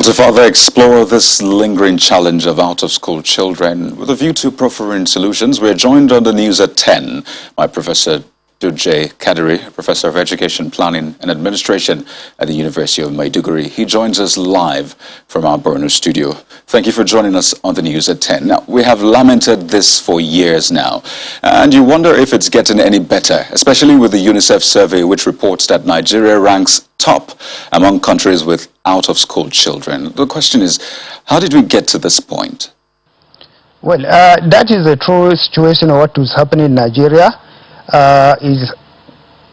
To further explore this lingering challenge of out-of-school children with a view to proffering solutions, we're joined on the news at 10 by Professor Dujay Kadiri, Professor of Education Planning and Administration at the University of Maiduguri. He joins us live from our Borno studio. Thank you for joining us on the news at 10. Now, we have lamented this for years now, and you wonder if it's getting any better, especially with the UNICEF survey, which reports that Nigeria ranks top among countries with out-of-school children. The question is, how did we get to this point? Well, that is the true situation of what is happening in Nigeria. Is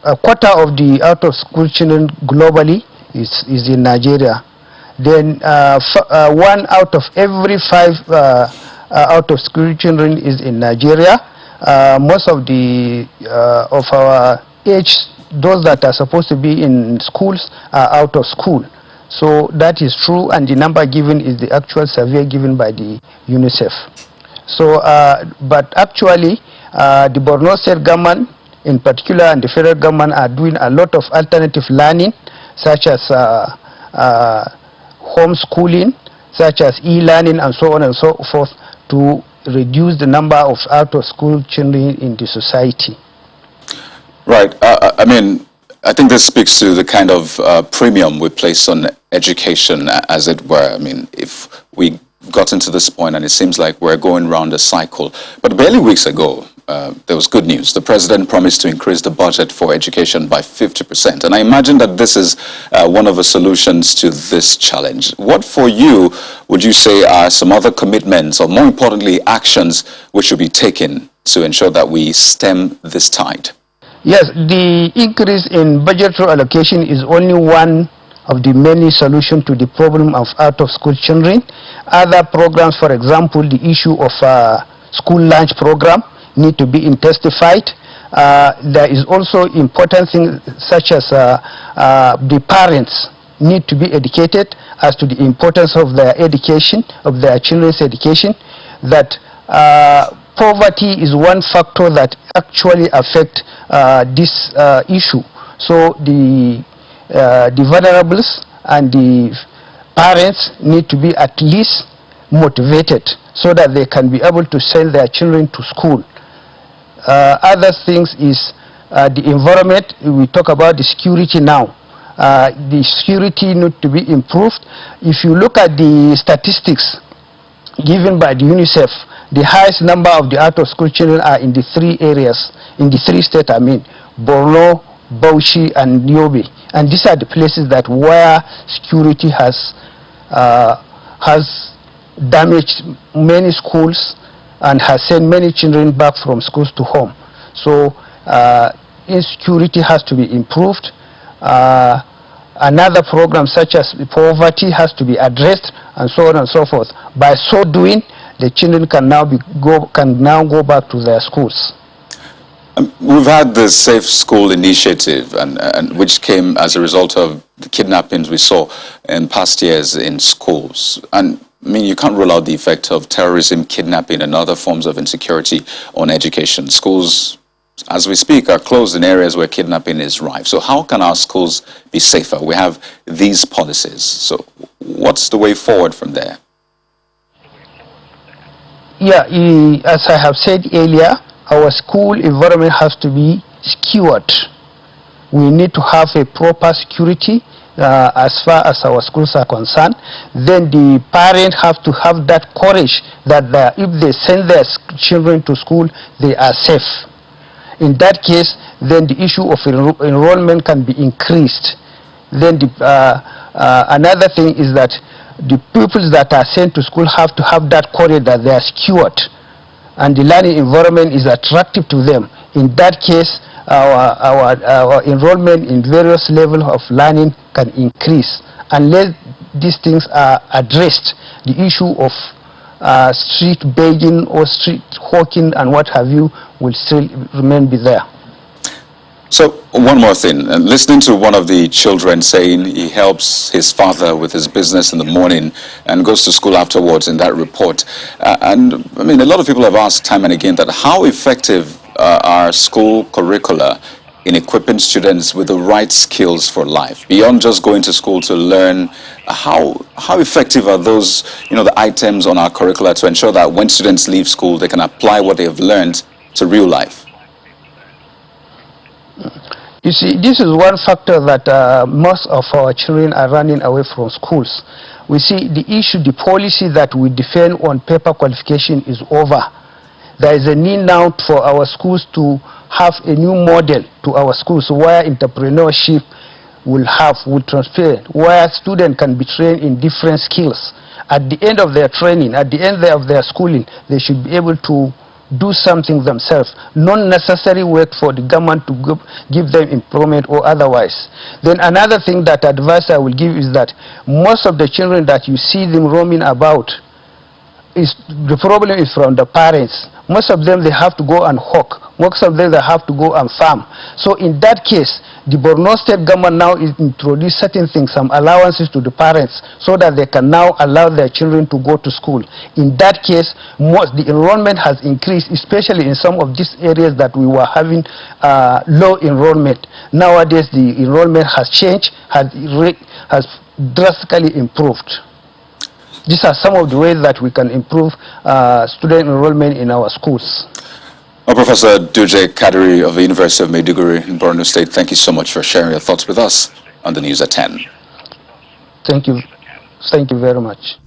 a quarter of the out-of-school children globally is in Nigeria. Then 1 out of every 5 out-of-school children is in Nigeria. Most of our age, those that are supposed to be in schools are out of school. So that is true, and the number given is the actual survey given by the UNICEF. So, but actually, the Borno state government in particular and the federal government are doing a lot of alternative learning, such as homeschooling, such as e-learning, and so on and so forth, to reduce the number of out-of-school children in the society. Right. I mean, I think this speaks to the kind of premium we place on education, as it were. I mean, if we got into this point and it seems like we're going round a cycle. But barely weeks ago, there was good news. The president promised to increase the budget for education by 50%. And I imagine that this is one of the solutions to this challenge. What for you would you say are some other commitments, or more importantly, actions which should be taken to ensure that we stem this tide? Yes, the increase in budgetary allocation is only one of the many solutions to the problem of out-of-school children. Other programs, for example, the issue of school lunch program need to be intensified. There is also important things such as the parents need to be educated as to the importance of their education, of their children's education, that poverty is one factor that actually affects this issue. So the vulnerables and the parents need to be at least motivated so that they can be able to send their children to school. Other things is the environment. We talk about the security now. The security need to be improved. If you look at the statistics given by the UNICEF, the highest number of the out-of-school children are in the 3 areas, in the 3 states, I mean, Borno, Bauchi, and Yobe. And these are the places that where security has damaged many schools and has sent many children back from schools to home. So insecurity has to be improved. Another program such as poverty has to be addressed, and so on and so forth. By so doing, the children can now go back to their schools. We've had the Safe School initiative, and which came as a result of the kidnappings we saw in past years in schools. And I mean, you can't rule out the effect of terrorism, kidnapping, and other forms of insecurity on education. Schools, as we speak, are closed in areas where kidnapping is rife. So how can our schools be safer? We have these policies. So what's the way forward from there? Yeah, as I have said earlier, our school environment has to be secured. We need to have a proper security as far as our schools are concerned. Then the parents have to have that courage that if they send their children to school, they are safe. In that case, then the issue of enrollment can be increased. Then another thing is that the pupils that are sent to school have to have that courage that they are secured and the learning environment is attractive to them. In that case, our enrollment in various levels of learning can increase. Unless these things are addressed, the issue of street begging or street hawking and what have you will still remain there. So one more thing, listening to one of the children saying he helps his father with his business in the morning and goes to school afterwards in that report. And I mean, a lot of people have asked time and again that how effective are school curricula in equipping students with the right skills for life? Beyond just going to school to learn, how effective are those, the items on our curricula to ensure that when students leave school, they can apply what they have learned to real life? You see, this is one factor that most of our children are running away from schools. We see the issue, the policy that we defend on paper qualification is over. There is a need now for our schools to have a new model to our schools where entrepreneurship will transfer, where students can be trained in different skills. At the end of their training, at the end of their schooling, they should be able to do something themselves, not necessarily wait for the government to give them employment or otherwise. Then another thing that advice I will give is that most of the children that you see them roaming about, the problem is from the parents. Most of them, they have to go and hawk. Most of them, they have to go and farm. So in that case, the Borno state government now is introduce certain things, some allowances to the parents, so that they can now allow their children to go to school. In that case, the enrollment has increased, especially in some of these areas that we were having low enrollment. Nowadays, the enrollment has changed, has drastically improved. These are some of the ways that we can improve student enrollment in our schools. Well, Professor Duje Kadiri of the University of Maiduguri in Borno State, thank you so much for sharing your thoughts with us on the News at 10. Thank you. Thank you very much.